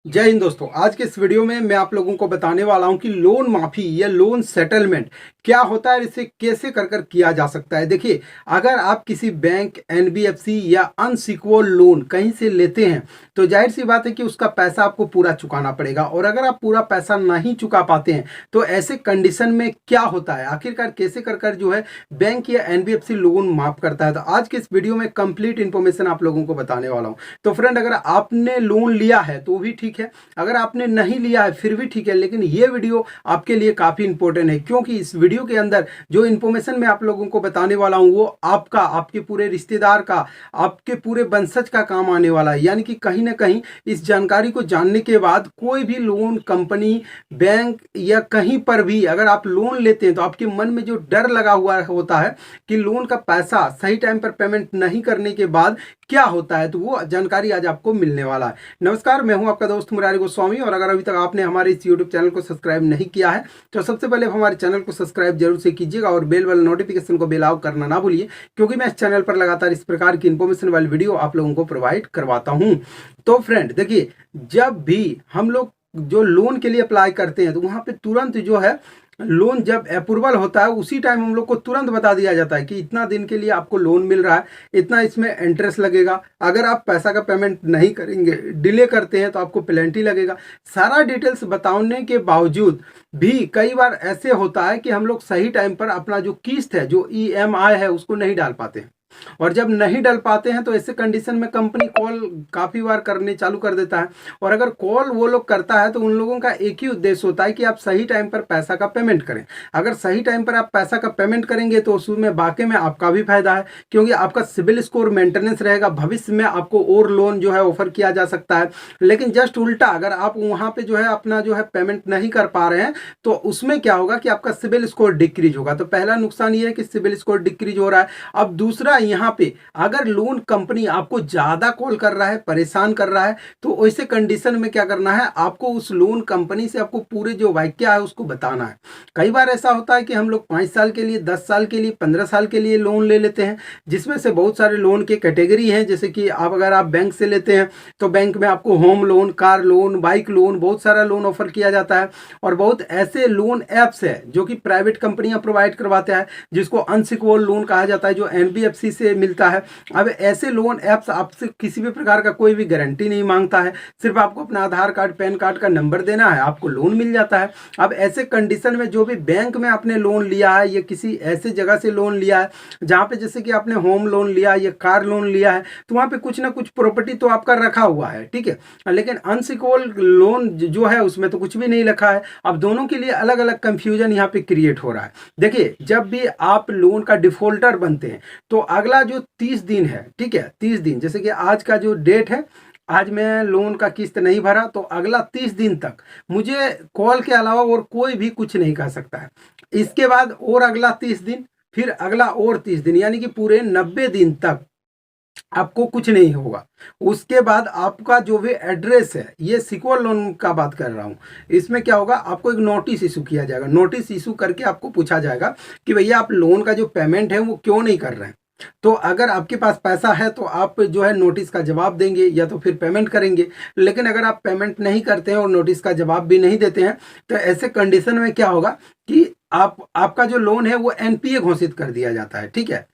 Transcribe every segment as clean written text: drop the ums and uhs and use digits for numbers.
जय हिंद दोस्तों। आज के इस वीडियो में मैं आप लोगों को बताने वाला हूं कि लोन माफी या लोन सेटलमेंट क्या होता है, इसे कैसे कर किया जा सकता है। देखिए, अगर आप किसी बैंक, एनबीएफसी या अनसिक्योर्ड लोन कहीं से लेते हैं तो जाहिर सी बात है कि उसका पैसा आपको पूरा चुकाना पड़ेगा। और अगर आप पूरा पैसा नहीं चुका पाते हैं तो ऐसे कंडीशन में क्या होता है, आखिरकार कैसे कर जो है बैंक या एनबीएफसी लोन माफ करता है। तो आज के इस वीडियो में कंप्लीट इन्फॉर्मेशन आप लोगों को बताने वाला हूं। तो फ्रेंड, अगर आपने लोन लिया है तो भी ठीक है, अगर आपने नहीं लिया है फिर भी ठीक है, लेकिन ये वीडियो आपके लिए काफी इंपॉर्टेंट है, क्योंकि इस वीडियो के अंदर जो इन्फॉर्मेशन मैं आप लोगों को बताने वाला हूं वो आपका, आपके पूरे रिश्तेदार का, आपके पूरे वंशज का काम आने वाला है। यानी कि कहीं ना कहीं इस जानकारी को जानने के बाद कोई भी लोन कंपनी, बैंक या कहीं पर भी अगर आप लोन लेते हैं तो आपके मन में जो डर लगा हुआ होता है कि लोन का पैसा सही टाइम पर पेमेंट नहीं करने के बाद क्या होता है, तो वो जानकारी आज आपको मिलने वाला है। नमस्कार, मैं हूं आपका दोस्त मुरारी गोस्वामी, और अगर अभी तक आपने हमारे इस यूट्यूब चैनल को सब्सक्राइब नहीं किया है तो सबसे पहले हमारे चैनल को सब्सक्राइब जरूर से कीजिएगा और बेल वाला नोटिफिकेशन को बेल आउट करना ना भूलिए, क्योंकि मैं इस चैनल पर लगातार इस प्रकार की इन्फॉर्मेशन वाली वीडियो आप लोगों को प्रोवाइड करवाता हूं। तो फ्रेंड देखिए, जब भी हम लोग जो लोन के लिए अप्लाई करते हैं तो वहां पे तुरंत जो है लोन जब अप्रूवल होता है उसी टाइम हम लोग को तुरंत बता दिया जाता है कि इतना दिन के लिए आपको लोन मिल रहा है, इतना इसमें इंटरेस्ट लगेगा, अगर आप पैसा का पेमेंट नहीं करेंगे, डिले करते हैं तो आपको पेनल्टी लगेगा। सारा डिटेल्स बताने के बावजूद भी कई बार ऐसे होता है कि हम लोग सही टाइम पर अपना जो किस्त है, जो ईएमआई है, उसको नहीं डाल पाते हैं। और जब नहीं डाल पाते हैं तो ऐसे कंडीशन में कंपनी कॉल काफ़ी बार करने चालू कर देता है। और अगर कॉल वो लोग करता है तो उन लोगों का एक ही उद्देश्य होता है कि आप सही टाइम पर पैसा का पेमेंट करें। अगर सही टाइम पर आप पैसा का पेमेंट करेंगे तो उसमें वाकई में आपका भी फायदा है, क्योंकि आपका सिबिल स्कोर मेंटेनेंस रहेगा, भविष्य में आपको और लोन जो है ऑफर किया जा सकता है। लेकिन जस्ट उल्टा, अगर आप वहाँ पे जो है अपना जो है पेमेंट नहीं कर पा रहे हैं तो उसमें क्या होगा कि आपका सिबिल स्कोर डिक्रीज होगा। तो पहला नुकसान ये है कि सिबिल स्कोर डिक्रीज हो रहा है। अब दूसरा, यहाँ पे अगर लोन कंपनी आपको ज्यादा कॉल कर रहा है, परेशान कर रहा है, तो ऐसे कंडीशन में क्या करना है, आपको उस लोन कंपनी से आपको पूरे जो वाक्या है उसको बताना है। कई बार ऐसा होता है कि हम लोग 5 साल के लिए, 10 साल के लिए, 15 साल के लिए लोन ले लेते हैं, जिसमें से बहुत सारे लोन के कैटेगरी हैं। जैसे कि अगर आप बैंक से लेते हैं तो बैंक में आपको home loan, car loan, bike loan, बहुत सारा लोन ऑफर किया जाता है। और बहुत ऐसे लोन एप्स है जो कि प्राइवेट कंपनियां प्रोवाइड करवाते हैं, जिसको अनसिक्योर्ड लोन कहा जाता है, जो एनबीएफसी से मिलता है। अब ऐसे लोन एप्स आपसे किसी भी प्रकार का कोई भी गारंटी नहीं मांगता है, सिर्फ आपको अपना आधार कार्ड, पैन कार्ड का नंबर देना है, आपको लोन मिल जाता है। अब ऐसे कंडीशन में जो भी बैंक में आपने लोन लिया है या किसी ऐसे जगह से लोन लिया है जहां पे जैसे कि आपने होम लोन लिया या कार लोन लिया है, तो वहां पे कुछ ना कुछ प्रॉपर्टी तो आपका रखा हुआ है, ठीक है। लेकिन अनसिक्योर्ड लोन जो है उसमें तो कुछ भी नहीं रखा है। अब दोनों के लिए अलग अलग कंफ्यूजन यहाँ पे क्रिएट हो रहा है। देखिए, जब भी आप लोन का डिफॉल्टर बनते हैं तो अगला जो 30 दिन है, ठीक है, 30 दिन, जैसे कि आज का जो डेट है, आज मैं लोन का किस्त नहीं भरा तो अगला 30 दिन तक मुझे कॉल के अलावा और कोई भी कुछ नहीं कह सकता है। इसके बाद और अगला 30 दिन, फिर अगला और 30 दिन, यानी कि पूरे 90 दिन तक आपको कुछ नहीं होगा। उसके बाद आपका जो भी एड्रेस है, ये सिक्योर लोन का बात कर रहा हूँ, इसमें क्या होगा, आपको एक नोटिस इशू किया जाएगा। नोटिस इशू करके आपको पूछा जाएगा कि भैया आप लोन का जो पेमेंट है वो क्यों नहीं कर रहे हैं। तो अगर आपके पास पैसा है तो आप जो है नोटिस का जवाब देंगे या तो फिर पेमेंट करेंगे। लेकिन अगर आप पेमेंट नहीं करते हैं और नोटिस का जवाब भी नहीं देते हैं तो ऐसे कंडीशन में क्या होगा कि आपका जो लोन है वो एनपीए घोषित कर दिया जाता है, ठीक है।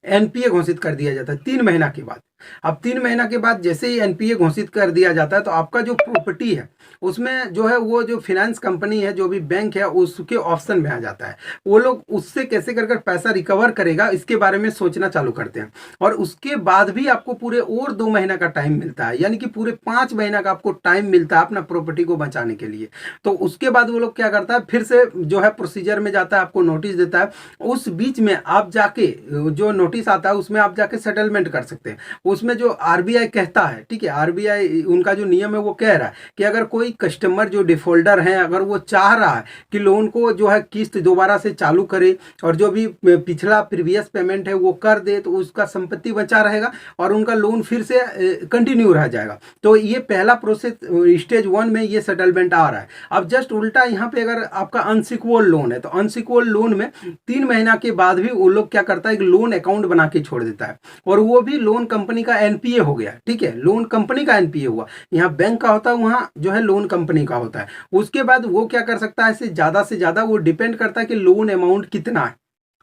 एनपीए घोषित कर दिया जाता है 3 महीना के बाद। अब 3 महीना के बाद जैसे ही एनपीए घोषित कर दिया जाता है तो आपका जो प्रॉपर्टी है उसमें जो है वो जो फिनेंस कंपनी है, जो भी बैंक है, उसके ऑप्शन में आ जाता है। वो लोग उससे कैसे कर पैसा रिकवर करेगा इसके बारे में सोचना चालू करते हैं। और उसके बाद भी आपको पूरे और 2 महीना का टाइम मिलता है, यानी कि पूरे 5 महीना का आपको टाइम मिलता है अपना प्रॉपर्टी को बचाने के लिए। तो उसके बाद वो लोग क्या करता है, फिर से जो है प्रोसीजर में जाता है, आपको नोटिस देता है। उस बीच में आप जाके जो नोटिस आता है उसमें आप जाके सेटलमेंट कर सकते हैं। उसमें जो आरबीआई कहता है, ठीक है, आरबीआई उनका जो नियम है वो कह रहा है कि अगर कोई कस्टमर जो डिफॉल्टर है, अगर वो चाह रहा है कि लोन को जो है किस्त दोबारा से चालू करे और जो भी पिछला प्रीवियस पेमेंट है वो कर दे, तो उसका संपत्ति बचा रहेगा और उनका लोन फिर से कंटिन्यू रह जाएगा। तो ये पहला प्रोसेस, स्टेज 1 में ये सेटलमेंट आ रहा है। अब जस्ट उल्टा यहाँ पे अगर आपका अनसिक्योर्ड लोन है तो अनसिक्योर्ड लोन में 3 महीना के बाद भी वो लोग क्या करता है, एक लोन अकाउंट अमाउंट बना के छोड़ देता है, और वो भी लोन कंपनी का एनपीए हो गया। ठीक है, लोन कंपनी का एनपीए हुआ। यहाँ बैंक का होता है, वहाँ जो है लोन कंपनी का होता है। उसके बाद वो क्या कर सकता है, इससे ज़्यादा वो डिपेंड करता है कि लोन अमाउंट कितना है।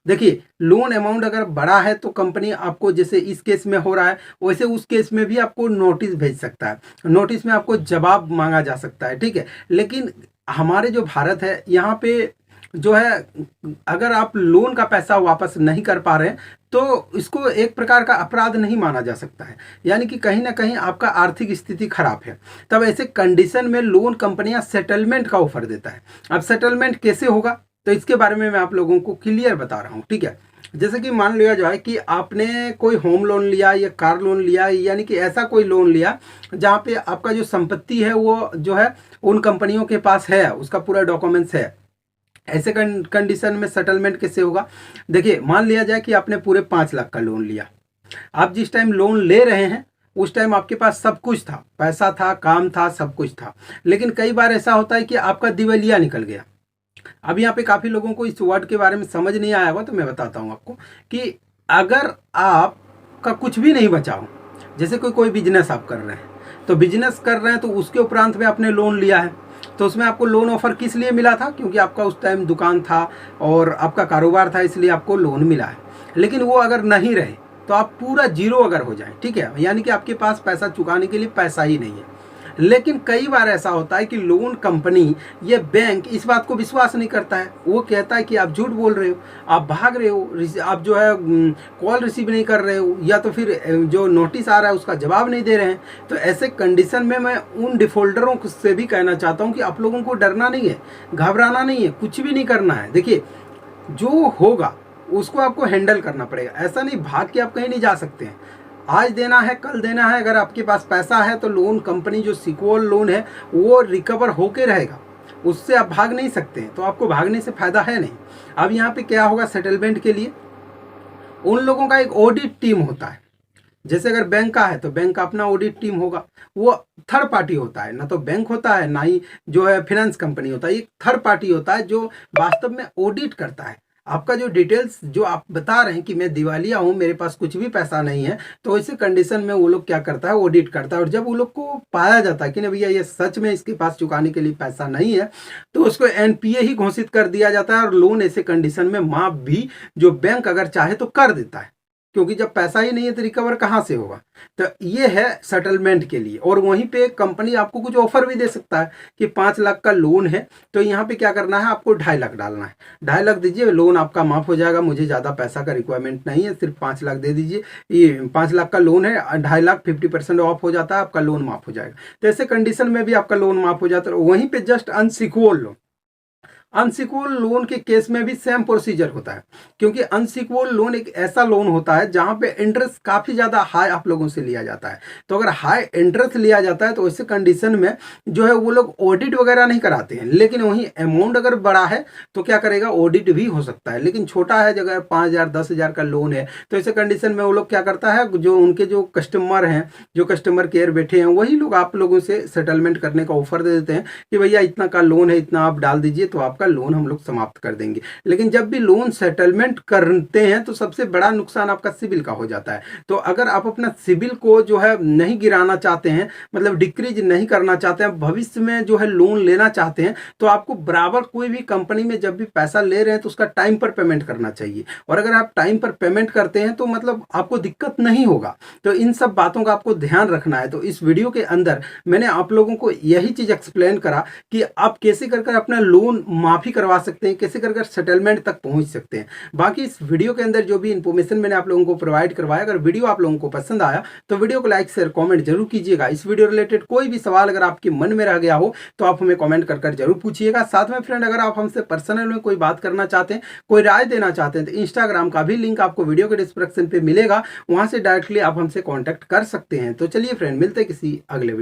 देखिए, लोन अमाउंट अगर बड़ा है तो कंपनी आपको, जैसे इस केस में हो रहा है, वैसे उस केस में भी आपको नोटिस भेज सकता है, नोटिस में आपको जवाब मांगा जा सकता है। ठीक है, लेकिन हमारे जो भारत है यहाँ पे जो है, अगर आप लोन का पैसा वापस नहीं कर पा रहे हैं तो इसको एक प्रकार का अपराध नहीं माना जा सकता है, यानी कि कहीं ना कहीं आपका आर्थिक स्थिति खराब है। तब ऐसे कंडीशन में लोन कंपनियां सेटलमेंट का ऑफर देता है। अब सेटलमेंट कैसे होगा, तो इसके बारे में मैं आप लोगों को क्लियर बता रहा हूँ। ठीक है, जैसे कि मान लिया जाए कि आपने कोई होम लोन लिया या कार लोन लिया, यानी कि ऐसा कोई लोन लिया जहाँ पे आपका जो संपत्ति है वो जो है उन कंपनियों के पास है, उसका पूरा डॉक्यूमेंट्स है। ऐसे कंडीशन में सेटलमेंट कैसे होगा, देखिए मान लिया जाए कि आपने पूरे 5 लाख का लोन लिया। आप जिस टाइम लोन ले रहे हैं उस टाइम आपके पास सब कुछ था, पैसा था, काम था, सब कुछ था, लेकिन कई बार ऐसा होता है कि आपका दिवालिया निकल गया। अब यहाँ पे काफ़ी लोगों को इस वर्ड के बारे में समझ नहीं आया होगा, तो मैं बताता हूँ आपको कि अगर आपका कुछ भी नहीं बचा हो, जैसे कोई बिजनेस आप कर रहे हैं, तो बिजनेस कर रहे हैं तो उसके उपरांत में आपने लोन लिया है, तो उसमें आपको लोन ऑफर किस लिए मिला था, क्योंकि आपका उस टाइम दुकान था और आपका कारोबार था, इसलिए आपको लोन मिला है। लेकिन वो अगर नहीं रहे तो आप पूरा जीरो अगर हो जाए, ठीक है, यानी कि आपके पास पैसा चुकाने के लिए पैसा ही नहीं है। लेकिन कई बार ऐसा होता है कि लोन कंपनी या बैंक इस बात को विश्वास नहीं करता है, वो कहता है कि आप झूठ बोल रहे हो, आप भाग रहे हो, आप जो है कॉल रिसीव नहीं कर रहे हो, या तो फिर जो नोटिस आ रहा है उसका जवाब नहीं दे रहे हैं। तो ऐसे कंडीशन में मैं उन डिफॉल्टरों से भी कहना चाहता हूँ कि आप लोगों को डरना नहीं है, घबराना नहीं है, कुछ भी नहीं करना है। देखिए, जो होगा उसको आपको हैंडल करना पड़ेगा, ऐसा नहीं भाग के आप कहीं नहीं जा सकते हैं। आज देना है, कल देना है। अगर आपके पास पैसा है तो लोन कंपनी जो सिक्योर लोन है वो रिकवर होके रहेगा, उससे आप भाग नहीं सकते हैं, तो आपको भागने से फायदा है नहीं। अब यहाँ पे क्या होगा, सेटलमेंट के लिए उन लोगों का एक ऑडिट टीम होता है। जैसे अगर बैंक का है तो बैंक का अपना ऑडिट टीम होगा, वो थर्ड पार्टी होता है, ना तो बैंक होता है ना ही जो है फाइनेंस कंपनी होता है, एक थर्ड पार्टी होता है जो वास्तव में ऑडिट करता है आपका जो डिटेल्स, जो आप बता रहे हैं कि मैं दिवालिया हूँ, मेरे पास कुछ भी पैसा नहीं है, तो ऐसे कंडीशन में वो लोग क्या करता है, ऑडिट करता है। और जब वो लोग को पाया जाता है कि नहीं भैया ये सच में इसके पास चुकाने के लिए पैसा नहीं है, तो उसको एनपीए ही घोषित कर दिया जाता है, और लोन ऐसे कंडीशन में माफ भी जो बैंक अगर चाहे तो कर देता है, क्योंकि जब पैसा ही नहीं है तो रिकवर कहाँ से होगा। तो ये है सेटलमेंट के लिए। और वहीं पे कंपनी आपको कुछ ऑफर भी दे सकता है कि 5 लाख का लोन है, तो यहाँ पे क्या करना है, आपको 2.5 लाख डालना है, 2.5 लाख दीजिए, लोन आपका माफ हो जाएगा, मुझे ज़्यादा पैसा का रिक्वायरमेंट नहीं है, सिर्फ 5 लाख दे दीजिए, ये 5 लाख का लोन है, 2.5 लाख 50% ऑफ हो जाता है, आपका लोन माफ हो जाएगा। तो ऐसे कंडीशन में भी आपका लोन माफ हो जाता है। वहीं पर just unsecured loan, unsecured loan के केस में भी सेम प्रोसीजर होता है, क्योंकि अनसिक्योर्ड लोन एक ऐसा लोन होता है जहां पे इंटरेस्ट काफ़ी ज़्यादा हाई आप लोगों से लिया जाता है। तो अगर हाई इंटरेस्ट लिया जाता है तो ऐसे कंडीशन में जो है वो लोग ऑडिट वगैरह नहीं कराते हैं, लेकिन वहीं अमाउंट अगर बड़ा है तो क्या करेगा, ऑडिट भी हो सकता है। लेकिन छोटा है, अगर 5,000 10,000 का लोन है, तो ऐसे कंडीशन में वो लोग क्या करता है, जो उनके जो कस्टमर हैं, जो कस्टमर केयर बैठे हैं, वही लोग आप लोगों से सेटलमेंट करने का ऑफर दे देते हैं कि भैया इतना का लोन है, इतना आप डाल दीजिए तो आपका लोन हम लोग समाप्त कर देंगे। लेकिन जब भी लोन सेटलमेंट करते हैं तो सबसे बड़ा नुकसान आपका सिबिल का हो जाता है। तो अगर आप अपना सिबिल को जो है नहीं गिराना चाहते हैं, मतलब डिक्रीज नहीं करना चाहते हैं, भविष्य में जो है लोन लेना चाहते हैं, तो आपको बराबर कोई भी कंपनी में जब भी पैसा ले रहे हैं तो उसका टाइम पर पेमेंट करना चाहिए। और अगर आप टाइम पर पेमेंट करते हैं तो मतलब आपको दिक्कत नहीं होगा। तो इन सब बातों का आपको ध्यान रखना है। तो इस वीडियो के अंदर मैंने आप लोगों को यही चीज एक्सप्लेन करा कि आप कैसे कर अपना लोन माफी करवा सकते हैं, कैसे कर सेटलमेंट तक पहुंच सकते हैं। बाकी इस वीडियो के अंदर जो भी इंफॉर्मेशन मैंने आप लोगों को प्रोवाइड करवाया, अगर वीडियो आप लोगों को पसंद आया तो वीडियो को लाइक शेयर कमेंट जरूर कीजिएगा। इस वीडियो रिलेटेड कोई भी सवाल अगर आपके मन में रह गया हो तो आप हमें कमेंट कर जरूर पूछिएगा। साथ में फ्रेंड, अगर आप हमसे पर्सनल में कोई बात करना चाहते हैं, कोई राय देना चाहते हैं, तो इंस्टाग्राम का भी लिंक आपको वीडियो के डिस्क्रिप्शन पे मिलेगा, वहां से डायरेक्टली आप हमसे कॉन्टैक्ट कर सकते हैं। तो चलिए फ्रेंड, मिलते हैं किसी अगले